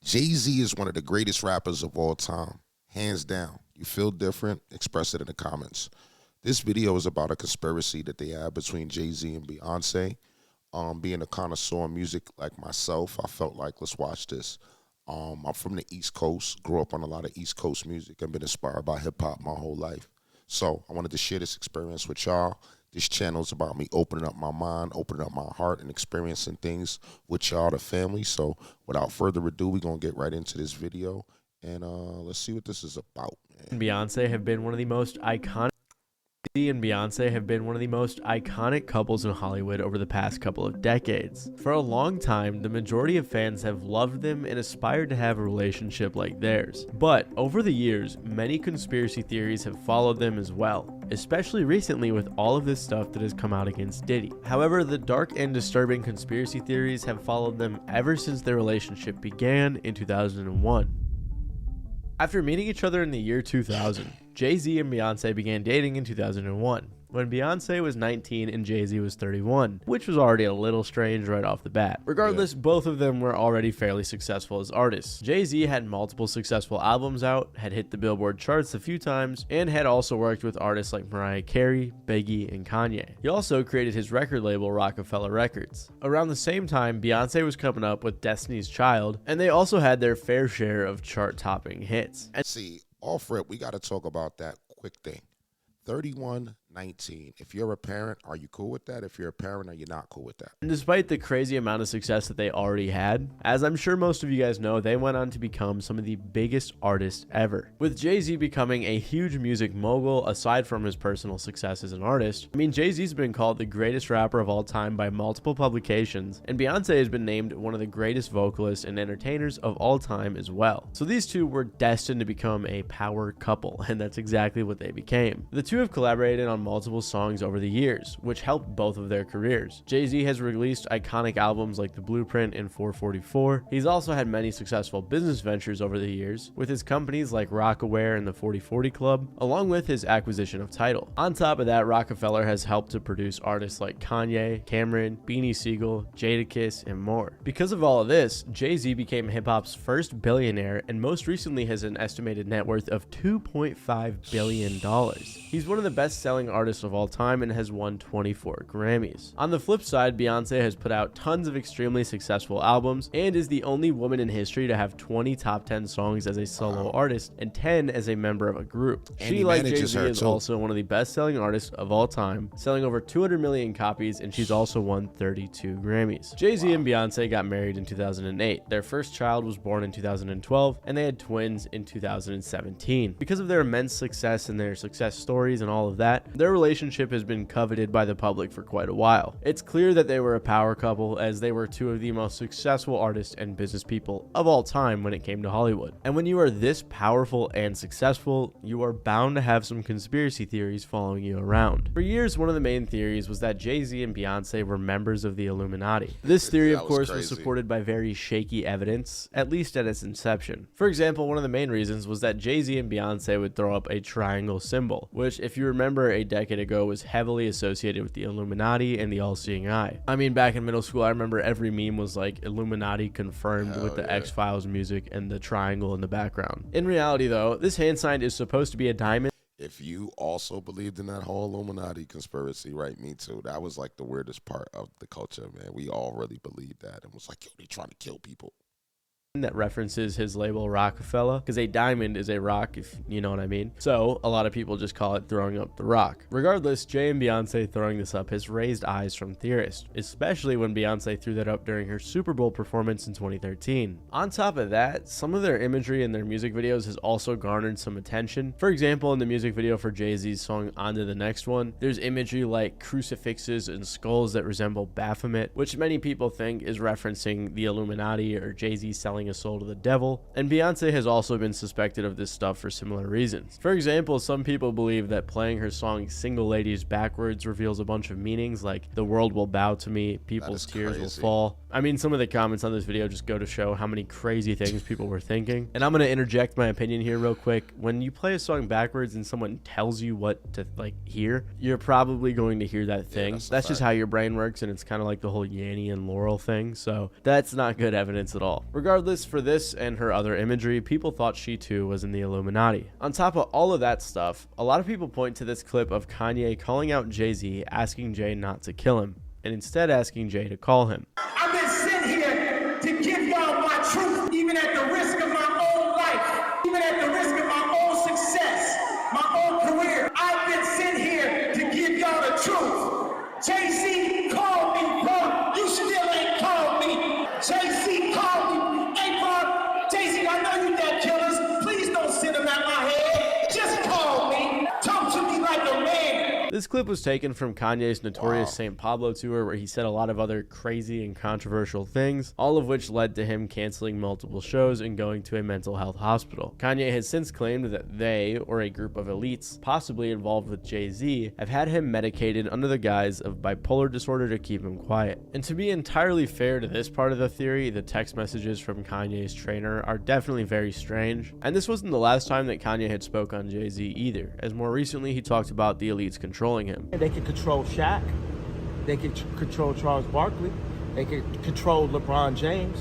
Jay-Z is one of the greatest rappers of all time, hands down. You feel different? Express it in the comments. This video is about a conspiracy that they have between Jay-Z and Beyonce. Being a connoisseur of music like myself, I felt like, let's watch this. I'm from the East Coast, grew up on a lot of East Coast music, and been inspired by hip-hop my whole life. So I wanted to share this experience with y'all. This channel is about me opening up my mind, opening up my heart, and experiencing things with y'all, the family. So without further ado, we're going to get right into this video, and let's see what this is about, man. Beyonce have been one of the most iconic couples in Hollywood over the past couple of decades. For a long time, the majority of fans have loved them and aspired to have a relationship like theirs. But over the years, many conspiracy theories have followed them as well, especially recently with all of this stuff that has come out against Diddy. However, the dark and disturbing conspiracy theories have followed them ever since their relationship began in 2001. After meeting each other in the year 2000, Jay-Z and Beyonce began dating in 2001, when Beyonce was 19 and Jay-Z was 31, which was already a little strange right off the bat. Regardless, both of them were already fairly successful as artists. Jay-Z had multiple successful albums out, had hit the Billboard charts a few times, and had also worked with artists like Mariah Carey, Biggie, and Kanye. He also created his record label, Rockefeller Records. Around the same time, Beyonce was coming up with Destiny's Child, and they also had their fair share of chart-topping hits. See, off rip, we got to talk about that quick thing. 31-19. If you're a parent, are you cool with that? If you're a parent, are you not cool with that? And despite the crazy amount of success that they already had, as I'm sure most of you guys know, they went on to become some of the biggest artists ever. With Jay-Z becoming a huge music mogul aside from his personal success as an artist, I mean, Jay-Z's been called the greatest rapper of all time by multiple publications, and Beyonce has been named one of the greatest vocalists and entertainers of all time as well. So these two were destined to become a power couple, and that's exactly what they became. The two have collaborated on multiple songs over the years, which helped both of their careers. Jay-Z has released iconic albums like The Blueprint and 444. He's also had many successful business ventures over the years, with his companies like Rockaware and the 4040 Club, along with his acquisition of Tidal. On top of that, Rockefeller has helped to produce artists like Kanye, Cameron, Beanie Sigel, Jadakiss, and more. Because of all of this, Jay-Z became hip-hop's first billionaire and most recently has an estimated net worth of $2.5 billion. He's one of the best-selling artists of all time and has won 24 Grammys. On the flip side, Beyonce has put out tons of extremely successful albums and is the only woman in history to have 20 top 10 songs as a solo artist and 10 as a member of a group. She, like Jay-Z, is also one of the best-selling artists of all time, selling over 200 million copies, and she's also won 32 Grammys. Jay-Z and Beyonce got married in 2008. Their first child was born in 2012, and they had twins in 2017. Because of their immense success and their success stories and all of that, their relationship has been coveted by the public for quite a while. It's clear that they were a power couple, as they were two of the most successful artists and business people of all time when it came to Hollywood. And when you are this powerful and successful, you are bound to have some conspiracy theories following you around. For years, one of the main theories was that Jay-Z and Beyonce were members of the Illuminati. This theory, of course, was supported by very shaky evidence, at least at its inception. For example, one of the main reasons was that Jay-Z and Beyonce would throw up a triangle symbol, which, if you remember, a decade ago was heavily associated with the Illuminati and the all-seeing eye. I mean, back in middle school, I remember every meme was like Illuminati confirmed with the X-Files music and the triangle in the background. In reality, though, this hand sign is supposed to be a diamond. If you also believed in that whole Illuminati conspiracy, right? Me too. That was like the weirdest part of the culture, man. We all really believed that and was like, yo, they trying to kill people. That references his label Rockefeller, because a diamond is a rock, if you know what I mean. So a lot of people just call it throwing up the rock. Regardless, Jay and Beyonce throwing this up has raised eyes from theorists, especially when Beyonce threw that up during her Super Bowl performance in 2013. On top of that, some of their imagery in their music videos has also garnered some attention. For example, in the music video for Jay-Z's song On to the Next One, there's imagery like crucifixes and skulls that resemble Baphomet, which many people think is referencing the Illuminati or Jay-Z selling a soul to the devil, and Beyonce has also been suspected of this stuff for similar reasons. For example, some people believe that playing her song Single Ladies backwards reveals a bunch of meanings like the world will bow to me, people's tears will fall. I mean, some of the comments on this video just go to show how many crazy things people were thinking. And I'm going to interject my opinion here real quick. When you play a song backwards and someone tells you what to hear, you're probably going to hear that thing. That's just how your brain works, and it's kind of like the whole Yanny and Laurel thing. So that's not good evidence at all. Regardless, Regardless, for this and her other imagery, people thought she too was in the Illuminati. On top of all of that stuff, a lot of people point to this clip of Kanye calling out Jay-Z, asking Jay not to kill him, and instead asking Jay to call him. I've been sent here to give y'all my truth, even at the risk of my own life, even at the risk of my own success, my own career. I've been sent here to give y'all the truth. Jay-Z called me, bro. You still ain't called me. Jay-Z called me. Hey, bro, Jay-Z, I know you got killers. Please don't send them at my head. Just call me. Talk to me like a man. This clip was taken from Kanye's notorious St. Pablo tour, where he said a lot of other crazy and controversial things, all of which led to him canceling multiple shows and going to a mental health hospital. Kanye has since claimed that they, or a group of elites, possibly involved with Jay-Z, have had him medicated under the guise of bipolar disorder to keep him quiet. And to be entirely fair to this part of the theory, the text messages from Kanye's trainer are definitely very strange. And this wasn't the last time that Kanye had spoke on Jay-Z either, as more recently he talked about the elites controlling him. They can control Shaq. They can control Charles Barkley. They can control LeBron James.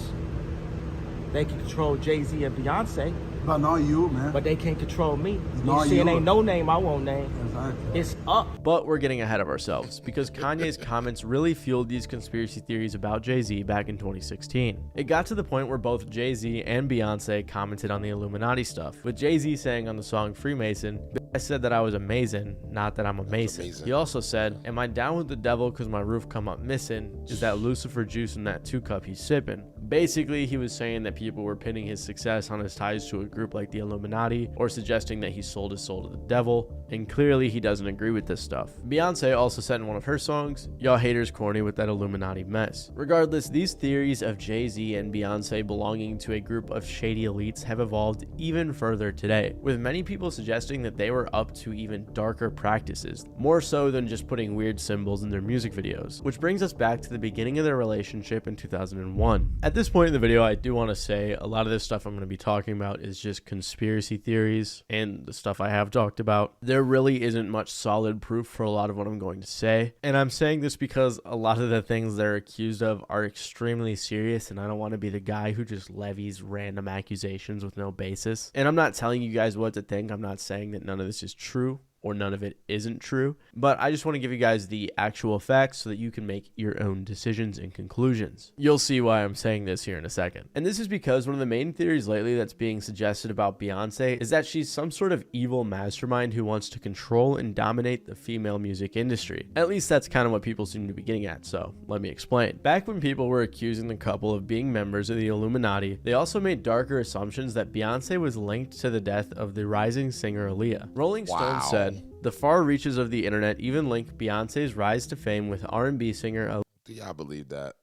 They can control Jay-Z and Beyonce. But not you, man. But they can't control me. You not see, you. it ain't no name I won't name. Exactly. It's up. But we're getting ahead of ourselves, because Kanye's comments really fueled these conspiracy theories about Jay-Z back in 2016. It got to the point where both Jay-Z and Beyonce commented on the Illuminati stuff, with Jay-Z saying on the song Freemason, "I said that I was amazing, not that I'm a Mason." He also said, "Am I down with the devil cause my roof come up missing? Is that Lucifer juice in that 2-cup he's sipping?" Basically, he was saying that people were pinning his success on his ties to a group like the Illuminati, or suggesting that he sold his soul to the devil, and clearly he doesn't agree with this stuff. Beyonce also said in one of her songs, "Y'all haters corny with that Illuminati mess." Regardless, these theories of Jay-Z and Beyonce belonging to a group of shady elites have evolved even further today, with many people suggesting that they were up to even darker practices, more so than just putting weird symbols in their music videos, which brings us back to the beginning of their relationship in 2001. At this point in the video, I do want to say a lot of this stuff I'm going to be talking about is just conspiracy theories and the stuff I have talked about. There really isn't much solid proof for a lot of what I'm going to say, and I'm saying this because a lot of the things they're accused of are extremely serious, and I don't want to be the guy who just levies random accusations with no basis. And I'm not telling you guys what to think. I'm not saying that none of this is true or none of it isn't true, but I just want to give you guys the actual facts so that you can make your own decisions and conclusions. You'll see why I'm saying this here in a second. And this is because one of the main theories lately that's being suggested about Beyonce is that she's some sort of evil mastermind who wants to control and dominate the female music industry. At least that's kind of what people seem to be getting at, so let me explain. Back when people were accusing the couple of being members of the Illuminati, they also made darker assumptions that Beyonce was linked to the death of the rising singer Aaliyah. Rolling Stone said, "The far reaches of the internet even link Beyonce's rise to fame with R&B singer Do y'all believe that?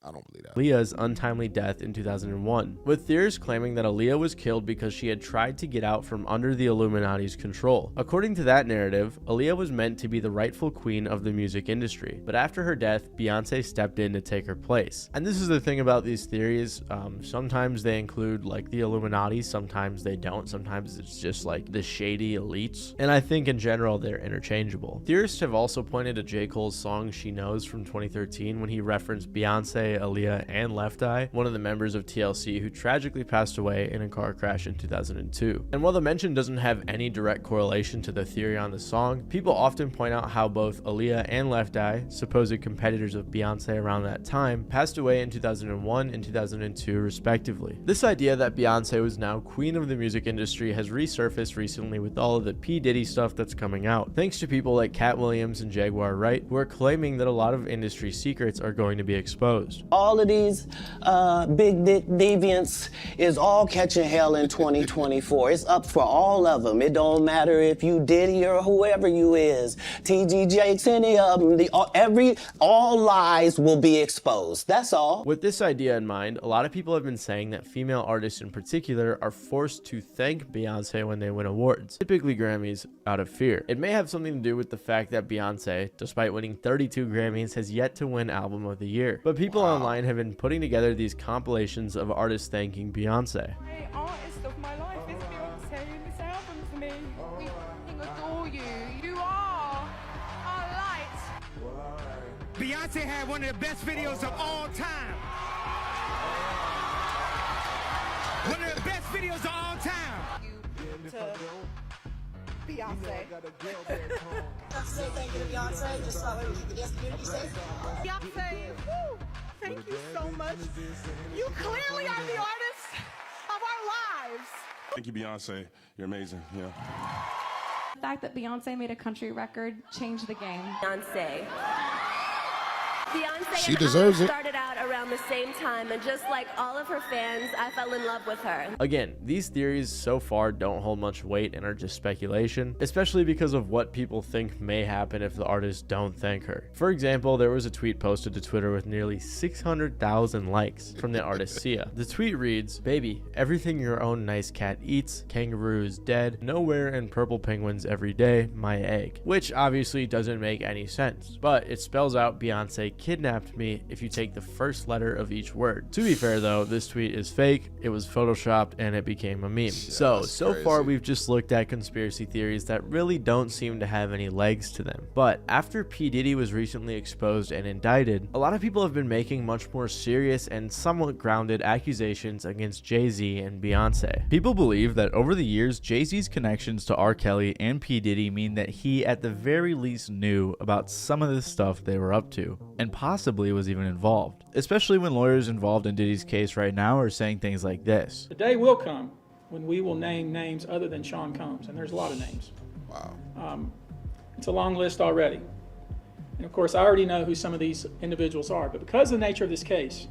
I don't believe that. Aaliyah's untimely death in 2001, with theorists claiming that Aaliyah was killed because she had tried to get out from under the Illuminati's control. According to that narrative, Aaliyah was meant to be the rightful queen of the music industry, but after her death, Beyonce stepped in to take her place. And this is the thing about these theories, sometimes they include like the Illuminati, sometimes they don't, sometimes it's just like the shady elites, and I think in general they're interchangeable. Theorists have also pointed to J. Cole's song She Knows from 2013 when he referenced Beyonce, Aaliyah, and Left Eye, one of the members of TLC who tragically passed away in a car crash in 2002. And while the mention doesn't have any direct correlation to the theory on the song, people often point out how both Aaliyah and Left Eye, supposed competitors of Beyonce around that time, passed away in 2001 and 2002 respectively. This idea that Beyonce was now queen of the music industry has resurfaced recently with all of the P. Diddy stuff that's coming out, thanks to people like Cat Williams and Jaguar Wright, who are claiming that a lot of industry secrets are going to be exposed. All of these big dick deviants is all catching hell in 2024. It's up for all of them. It don't matter if you Diddy or whoever you is. TG Jakes, any of them. All lies will be exposed. That's all. With this idea in mind, a lot of people have been saying that female artists in particular are forced to thank Beyonce when they win awards, typically Grammys, out of fear. It may have something to do with the fact that Beyonce, despite winning 32 Grammys, has yet to win Album of the Year. But people online have been putting together these compilations of artists thanking Beyonce. The artist of my life is Beyonce, and this album for me. We adore you. You are our light. Beyonce had one of the best videos of all time. to Beyonce. Say thank you to Beyonce, just so we can get community safe. Beyonce, woo, thank you so much. You clearly are the artist of our lives. Thank you, Beyonce. You're amazing. Yeah. The fact that Beyonce made a country record changed the game. Beyonce She and deserves I it. started out around the same time, and just like all of her fans, I fell in love with her. Again, these theories so far don't hold much weight and are just speculation, especially because of what people think may happen if the artists don't thank her. For example, there was a tweet posted to Twitter with nearly 600,000 likes from the artist Sia. The tweet reads, "Baby, everything your own nice cat eats, kangaroo is dead, nowhere and purple penguins every day, my egg." Which obviously doesn't make any sense, but it spells out Beyonce kidnapped me if you take the first letter of each word. To be fair though, this tweet is fake, it was photoshopped, and it became a meme. So far we've just looked at conspiracy theories that really don't seem to have any legs to them. But after P. Diddy was recently exposed and indicted, a lot of people have been making much more serious and somewhat grounded accusations against Jay-Z and Beyonce. People believe that over the years, Jay-Z's connections to R. Kelly and P. Diddy mean that he at the very least knew about some of the stuff they were up to, and possibly was even involved, especially when lawyers involved in Diddy's case right now are saying things like this. The day will come when we will name names other than Sean Combs, and there's a lot of names. Wow. It's a long list already. And of course, I already know who some of these individuals are, but because of the nature of this case,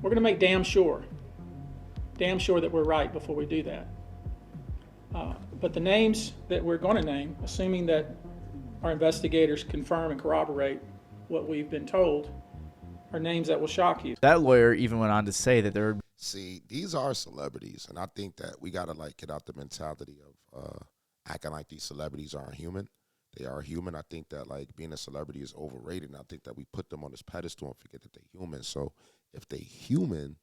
we're gonna make damn sure that we're right before we do that. But the names that we're gonna name, assuming that our investigators confirm and corroborate what we've been told, are names that will shock you. That lawyer even went on to say that there would See, these are celebrities, and I think that we gotta like get out the mentality of acting like these celebrities aren't human. They are human. I think that like being a celebrity is overrated, and I think that we put them on this pedestal and forget that they're human. So if they're human,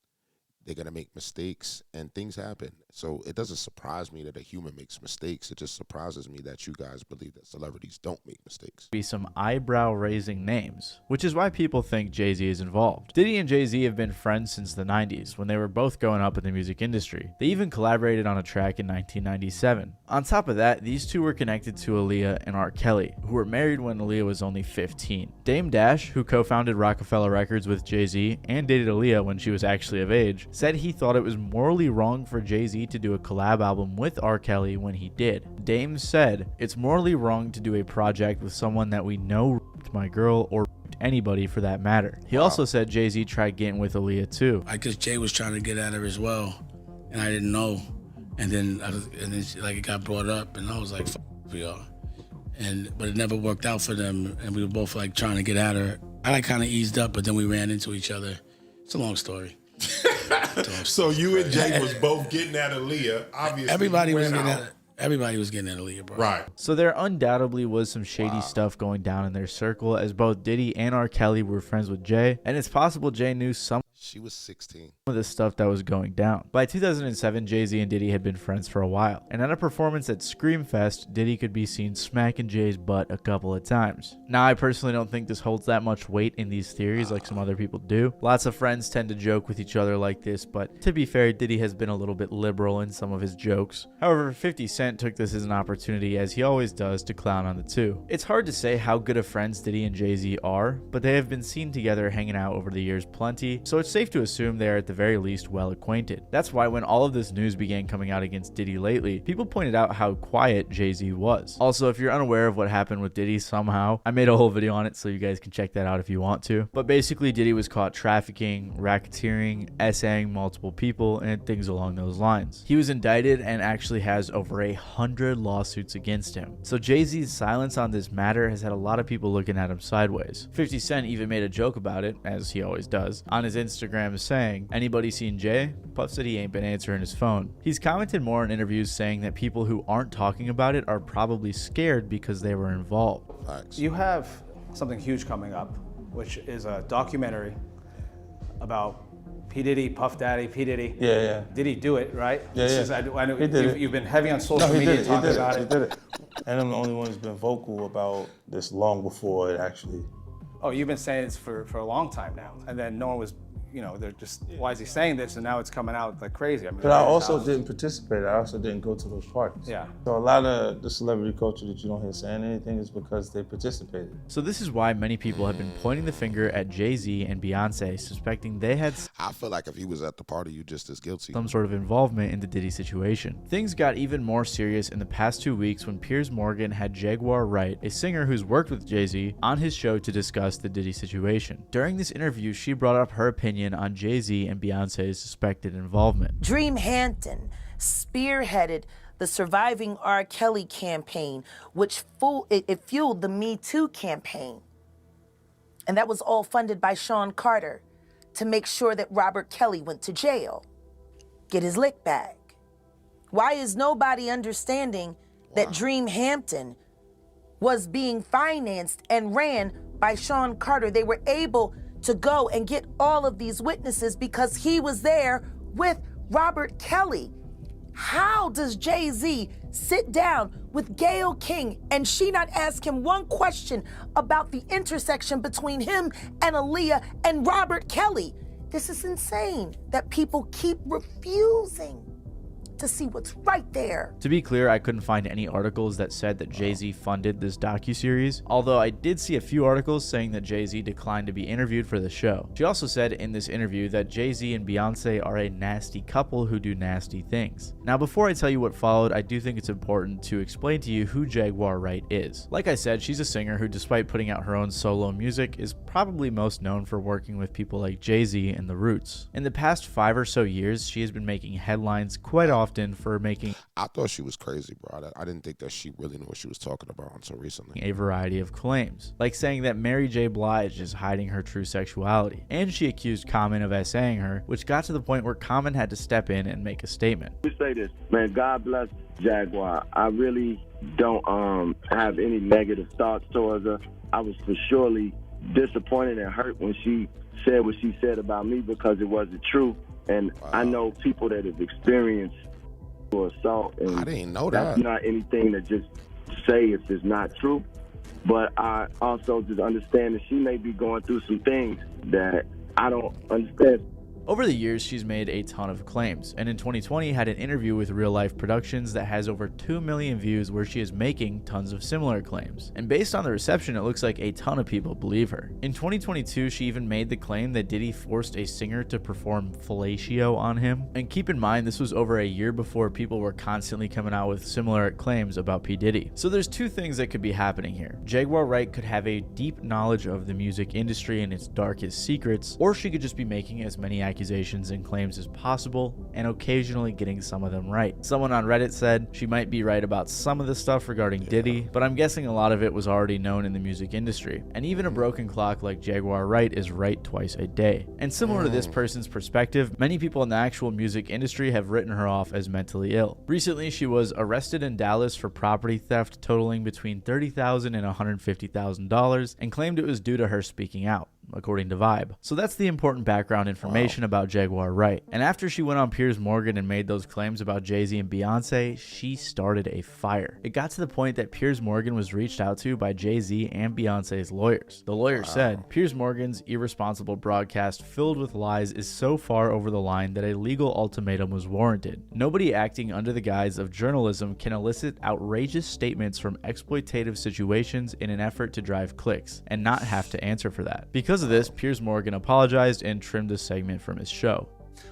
they're gonna make mistakes and things happen. So it doesn't surprise me that a human makes mistakes. It just surprises me that you guys believe that celebrities don't make mistakes. be some eyebrow-raising names, which is why people think Jay-Z is involved. Diddy and Jay-Z have been friends since the 90s, when they were both going up in the music industry. They even collaborated on a track in 1997. On top of that, these two were connected to Aaliyah and R. Kelly, who were married when Aaliyah was only 15. Dame Dash, who co-founded Rockefeller Records with Jay-Z and dated Aaliyah when she was actually of age, said he thought it was morally wrong for Jay-Z to do a collab album with R. Kelly when he did. Dame said, "It's morally wrong to do a project with someone that we know raped my girl or raped anybody for that matter." He also said Jay-Z tried getting with Aaliyah too. I guess Jay was trying to get at her as well, and I didn't know. And then it got brought up, and I was like, "F we are." But it never worked out for them, and we were both like trying to get at her. I like kind of eased up, but then we ran into each other. It's a long story. So you and Jay was both getting at Aaliyah. Obviously, Everybody was getting at Aaliyah, bro. Right. So there undoubtedly was some shady stuff going down in their circle, as both Diddy and R. Kelly were friends with Jay, and it's possible Jay knew some She was 16. of the stuff that was going down. By 2007, Jay-Z and Diddy had been friends for a while, and at a performance at Screamfest, Diddy could be seen smacking Jay's butt a couple of times. Now, I personally don't think this holds that much weight in these theories like some other people do. Lots of friends tend to joke with each other like this, but to be fair, Diddy has been a little bit liberal in some of his jokes. However, 50 Cent took this as an opportunity, as he always does, to clown on the two. It's hard to say how good of friends Diddy and Jay-Z are, but they have been seen together hanging out over the years plenty, so it's safe to assume they are at the very least well acquainted. That's why when all of this news began coming out against Diddy lately, people pointed out how quiet Jay-Z was. Also, if you're unaware of what happened with Diddy somehow, I made a whole video on it, so you guys can check that out if you want to. But basically, Diddy was caught trafficking, racketeering, essaying multiple people, and things along those lines. He was indicted and actually has over 100 lawsuits against him. So Jay-Z's silence on this matter has had a lot of people looking at him sideways. 50 Cent even made a joke about it, as he always does, on his Instagram, saying, "Anybody seen Jay?" Puff said he ain't been answering his phone. He's commented more in interviews saying that people who aren't talking about it are probably scared because they were involved. Facts. You have something huge coming up, which is a documentary about P. Diddy, Puff Daddy, P. Diddy. Yeah. Did he do it, right? I know He did it. You've been heavy on social media talking about it. He did it. And I'm the only one who's been vocal about this long before it actually. Oh, you've been saying this for a long time now, and then no one was you know, they're just, why is he saying this? And now it's coming out like crazy. I mean, but I also didn't participate. I also didn't go to those parties. Yeah. So a lot of the celebrity culture that you don't hear saying anything is because they participated. So this is why many people have been pointing the finger at Jay-Z and Beyonce, suspecting they had I feel like if he was at the party, you just as guilty. some sort of involvement in the Diddy situation. Things got even more serious in the past 2 weeks when Piers Morgan had Jaguar Wright, a singer who's worked with Jay-Z, on his show to discuss the Diddy situation. During this interview, she brought up her opinion on Jay-Z and Beyonce's suspected involvement. Dream Hampton spearheaded the Surviving R. Kelly campaign, which fueled the Me Too campaign. And that was all funded by Sean Carter to make sure that Robert Kelly went to jail, get his lick back. Why is nobody understanding that Dream Hampton was being financed and ran by Sean Carter? They were able to go and get all of these witnesses because he was there with Robert Kelly. How does Jay-Z sit down with Gayle King and she not ask him one question about the intersection between him and Aaliyah and Robert Kelly? This is insane that people keep refusing to see what's right there. To be clear, I couldn't find any articles that said that Jay-Z funded this docuseries, although I did see a few articles saying that Jay-Z declined to be interviewed for the show. She also said in this interview that Jay-Z and Beyonce are a nasty couple who do nasty things. Now, before I tell you what followed, I do think it's important to explain to you who Jaguar Wright is. Like I said, she's a singer who, despite putting out her own solo music, is probably most known for working with people like Jay-Z and The Roots. In the past 5 or so years, she has been making headlines quite often for making I thought she was crazy, bro. I didn't think that she really knew what she was talking about until recently. a variety of claims, like saying that Mary J. Blige is hiding her true sexuality, and she accused Common of essaying her, which got to the point where Common had to step in and make a statement. Let me say this, man, God bless Jaguar. I really don't have any negative thoughts towards her. I was for surely disappointed and hurt when she said what she said about me because it wasn't true. And I know people that have experienced assault, and I didn't know that's that. not anything to just say if it's not true. But I also just understand that she may be going through some things that I don't understand. Over the years, she's made a ton of claims, and in 2020 had an interview with Real Life Productions that has over 2 million views where she is making tons of similar claims. And based on the reception, it looks like a ton of people believe her. In 2022, she even made the claim that Diddy forced a singer to perform fellatio on him. And keep in mind, this was over a year before people were constantly coming out with similar claims about P. Diddy. So there's 2 things that could be happening here. Jaguar Wright could have a deep knowledge of the music industry and its darkest secrets, or she could just be making as many accusations and claims as possible, and occasionally getting some of them right. Someone on Reddit said she might be right about some of the stuff regarding Diddy, but I'm guessing a lot of it was already known in the music industry. And even a broken clock like Jaguar Wright is right twice a day. And similar to this person's perspective, many people in the actual music industry have written her off as mentally ill. Recently, she was arrested in Dallas for property theft totaling between $30,000 and $150,000, and claimed it was due to her speaking out, according to Vibe. So that's the important background information about Jaguar Wright. And after she went on Piers Morgan and made those claims about Jay-Z and Beyonce, she started a fire. It got to the point that Piers Morgan was reached out to by Jay-Z and Beyonce's lawyers. The lawyer said, Piers Morgan's irresponsible broadcast filled with lies is so far over the line that a legal ultimatum was warranted. Nobody acting under the guise of journalism can elicit outrageous statements from exploitative situations in an effort to drive clicks and not have to answer for that. Because of this, Piers Morgan apologized and trimmed a segment from his show.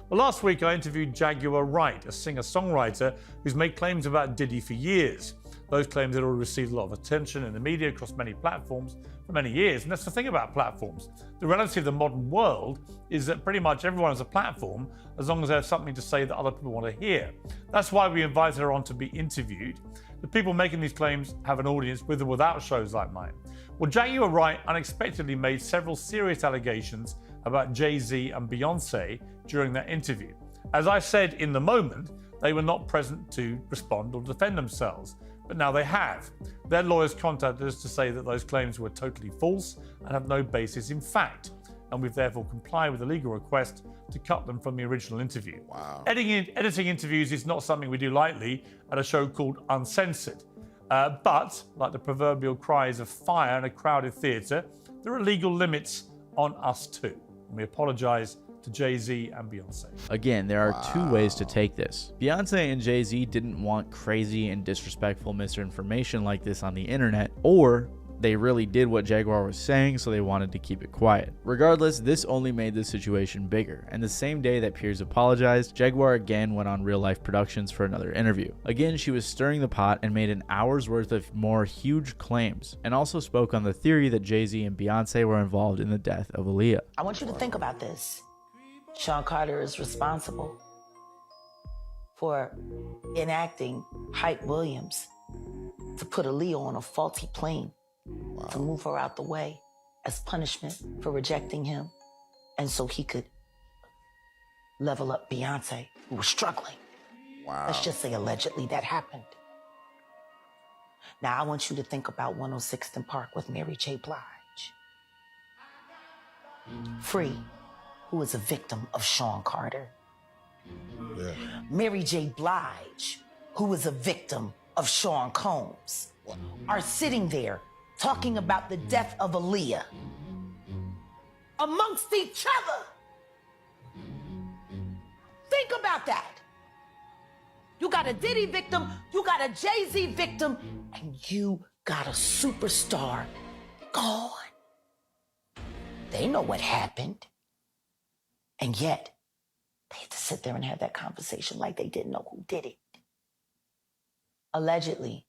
Well, last week I interviewed Jaguar Wright, a singer-songwriter who's made claims about Diddy for years. Those claims had already received a lot of attention in the media across many platforms for many years. And that's the thing about platforms. The reality of the modern world is that pretty much everyone has a platform as long as they have something to say that other people want to hear. That's why we invited her on to be interviewed. The people making these claims have an audience with or without shows like mine. Well, Jaguar Wright unexpectedly made several serious allegations about Jay-Z and Beyonce during that interview. As I said in the moment, they were not present to respond or defend themselves, but now they have. Their lawyers contacted us to say that those claims were totally false and have no basis in fact, and we've therefore complied with the legal request to cut them from the original interview. Wow. Editing interviews is not something we do lightly at a show called Uncensored. But, like the proverbial cries of fire in a crowded theatre, there are legal limits on us too. And we apologise to Jay-Z and Beyonce. Again, there are two ways to take this. Beyonce and Jay-Z didn't want crazy and disrespectful misinformation like this on the internet, or they really did what Jaguar was saying, so they wanted to keep it quiet. Regardless, this only made the situation bigger, and the same day that Piers apologized, Jaguar again went on Real Life Productions for another interview. Again, she was stirring the pot and made an hour's worth of more huge claims, and also spoke on the theory that Jay-Z and Beyonce were involved in the death of Aaliyah. I want you to think about this. Sean Carter is responsible for enacting Hype Williams to put Aaliyah on a faulty plane, to move her out the way as punishment for rejecting him, and so he could level up Beyonce, who was struggling. Let's just say allegedly that happened. Now I want you to think about 106th and Park with Mary J. Blige. Free, who is a victim of Sean Carter. Mary J. Blige, who is a victim of Sean Combs, are sitting there talking about the death of Aaliyah amongst each other. Think about that. You got a Diddy victim, you got a Jay-Z victim, and you got a superstar gone. They know what happened. And yet, they had to sit there and have that conversation like they didn't know who did it. Allegedly.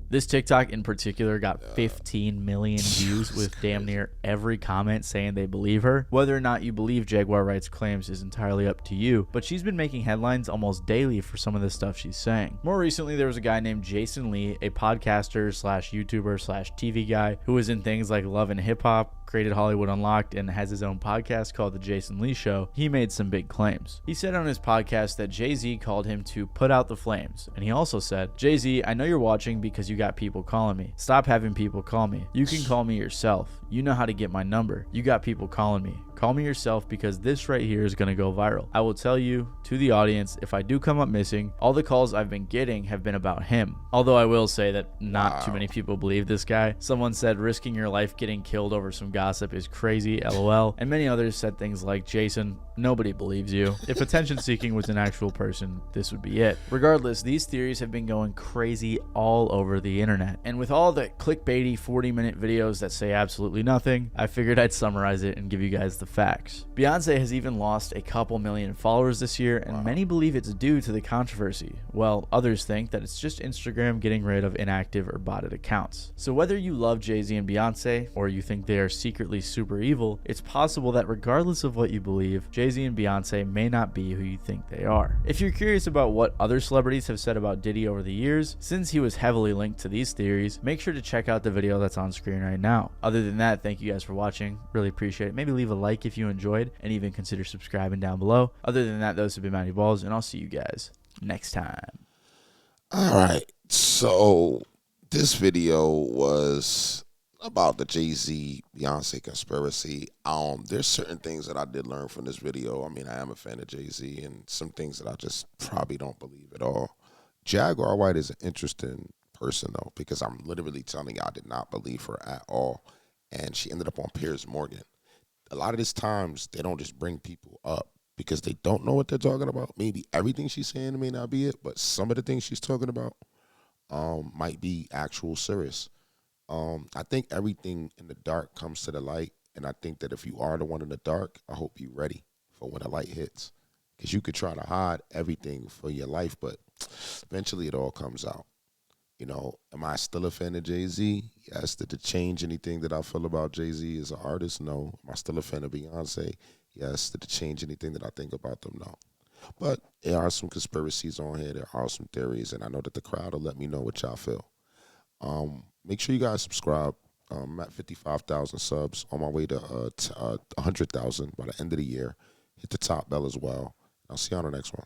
This TikTok in particular got 15 million views with damn near every comment saying they believe her. Whether or not you believe Jaguar Wright's claims is entirely up to you, but she's been making headlines almost daily for some of the stuff she's saying. More recently, there was a guy named Jason Lee, a podcaster slash YouTuber slash TV guy who was in things like Love and Hip Hop, created Hollywood Unlocked, and has his own podcast called The Jason Lee Show. He made some big claims. He said on his podcast that Jay-Z called him to put out the flames, and he also said, "Jay-Z, I know you're watching because you got people calling me. Stop having people call me. You can call me yourself. You know how to get my number. You got people calling me. Call me yourself because this right here is going to go viral. I will tell you, to the audience, if I do come up missing, all the calls I've been getting have been about him." Although I will say that not too many people believe this guy. Someone said risking your life getting killed over some gossip is crazy, LOL. And many others said things like, "Jason, nobody believes you. If attention seeking was an actual person, this would be it." Regardless, these theories have been going crazy all over the internet. And with all the clickbaity 40-minute videos that say absolutely nothing, I figured I'd summarize it and give you guys the facts. Beyonce has even lost a couple million followers this year, and many believe it's due to the controversy, while others think that it's just Instagram getting rid of inactive or botted accounts. So whether you love Jay-Z and Beyonce, or you think they are secretly super evil, it's possible that regardless of what you believe, Jay-Z and Beyonce may not be who you think they are. If you're curious about what other celebrities have said about Diddy over the years, since he was heavily linked to these theories, make sure to check out the video that's on screen right now. Other than that, thank you guys for watching. Really appreciate it. Maybe leave a like if you enjoyed, and even consider subscribing down below. Other than that, those have been mattyballz, and I'll see you guys next time. All right, so this video was about the Jay-Z Beyonce conspiracy. There's certain things that I did learn from this video. I mean, I am a fan of Jay-Z, and some things that I just probably don't believe at all. Jaguar Wright is an interesting person though, because I'm literally telling you I did not believe her at all, and she ended up on Piers Morgan. A lot of these times they don't just bring people up because they don't know what they're talking about. Maybe everything she's saying may not be it, but some of the things she's talking about might be actual serious. I think everything in the dark comes to the light, and I think that if you are the one in the dark, I hope you're ready for when the light hits, because you could try to hide everything for your life, but eventually it all comes out. You know, am I still a fan of Jay-Z? Yes. Did it change anything that I feel about Jay-Z as an artist? No. Am I still a fan of Beyonce? Yes. Did it change anything that I think about them? No. But there are some conspiracies on here. There are some theories, and I know that the crowd will let me know what y'all feel. Make sure you guys subscribe. I'm at 55,000 subs, on my way to 100,000 by the end of the year. Hit the top bell as well. I'll see you on the next one.